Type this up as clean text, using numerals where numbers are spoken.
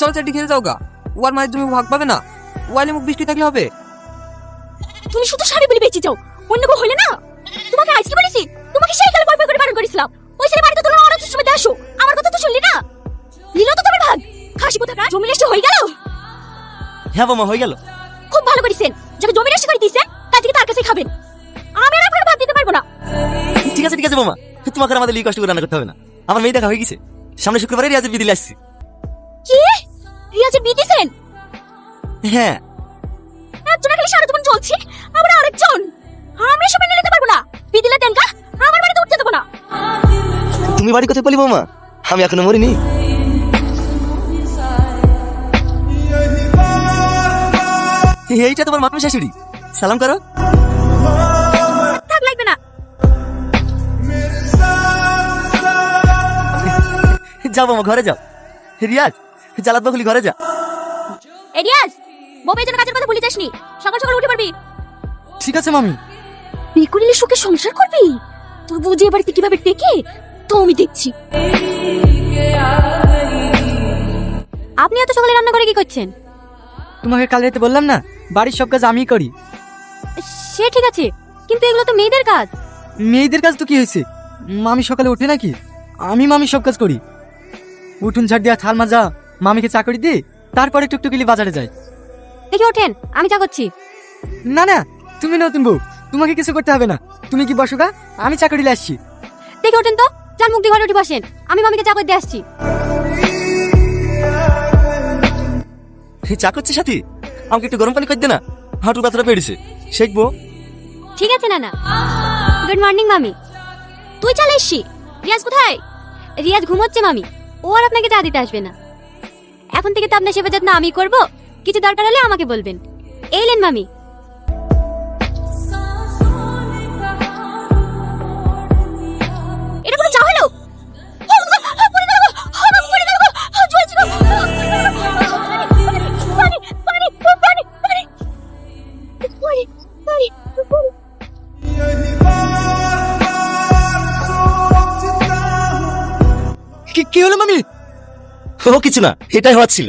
চলো চারটি খেতে যাও গা। ওর মায়ের জমি ভাগ পাবে না, ওয়ালে মুখ বৃষ্টি থাকলে হবে। তুমি শুধু শাড়ি বলে বেঁচে যাও, অন্য কেউ হইলে না। তোমাকে আজকে বলেছি, তোমাকে সেই কালে বয়ফ্রেন্ড করে বারণ করেছিলাম। ওই ছেলে বাড়িতে তোমার অনেক সময় আসো, আমার কথা তো শুনলি না। লীলা তো তোমার ভাগ, খাসি কোথাকার জমি রেস্ট হয়ে গেল। হ্যাঁ বৌমা হয়ে গেল। খুব ভালো করেছেন, যাকে জমি রেস্ট করে দিয়েছেন কাল থেকে তার কাছে খাবেন। আমি আর আপনার ভাত দিতে পারবো না। ঠিক আছে বৌমা, তোমাকে আর আমাদের লিয়ে কষ্ট করে রান্না করতে হবে না। আমার মেয়ে দেখা হয়ে গেছে, সামনে শুক্রবারে রিয়াজের বিয়ে দিলে আসছি। কি রিয়াজের বিয়ে দিয়েছেন? হ্যাঁ। একজন খালি সারা জীবন চলছে, আবার আরেকজন। আমরা সবাই নিতে পারবো না। বিয়ে দিলে দেন কা, আমার বাড়িতে উঠতে দেবো না। তুমি বাড়ি কোথায় পেলি বৌমা? আমি এখনো মরিনি। এইটা তোমার মামি শাশুড়ি, সালাম করো। থাক লাগবে না। যাও বৌমা ঘরে যাও। রিয়াজ জালাত বকুলি ঘরে যা। এই রিয়াজ, বউয়ের জন্য কাজের কথা ভুলে যাসনি। সকাল সকাল উঠে পারবি। ঠিক আছে মামি। বিয়ে করলে সুখে সংসার করবি? তোর বউ যে বাড়িতে কিভাবে টেকে তো আমি দেখছি। আপনি এত সকালে রান্না করে কি করছেন? তোমাকে কাল রাতে বললাম না, বাড়ির সব কাজ আমিই করি। সে ঠিক আছে, কিন্তু এগুলো তো মেয়েদের কাজ। মেয়েদের কাজ তো কি হয়েছে? মামি সকালে ওঠে নাকি? আমি মামি সব কাজ করি। উঠুন ঝাড় দিয়া, থাল মাজা, মামিকে চাকরি দিই, তারপরে টুকটুকিলি বাজারে যাই। দেখি ওঠেন, আমি চা করছি। না না, তুমি নতুন বউ, তোমাকে কিছু করতে হবে না। তুমি কি বসো গা, আমি চাকরি নিয়ে আসছি। দেখি ওঠেন তো, যান মুখ দিয়ে ঘরে উঠে বসেন, আমি মামিকে চা করে দিয়ে আসছি। চা করছে সাথী, আমাকে একটু গরম পানি করে দে না, হাঁটুর ব্যথাটা বেড়েছে, শেখবো। ঠিক আছে নানা। গুড মর্নিং মামি। তুই চলে এসছি। রিয়াজ কোথায়? রিয়াজ ঘুমোচ্ছে মামি, ও আর আপনাকে চা দিতে আসবে না। এখন থেকে তো আপনার সেবা যত্ন আমি করব, কিছু দরকার হলে আমাকে বলবেন। এলেন মামি। এটা কোনো চা হলো? কি হলো মামি? ও কিছু না, এটাই হওয়ার ছিল।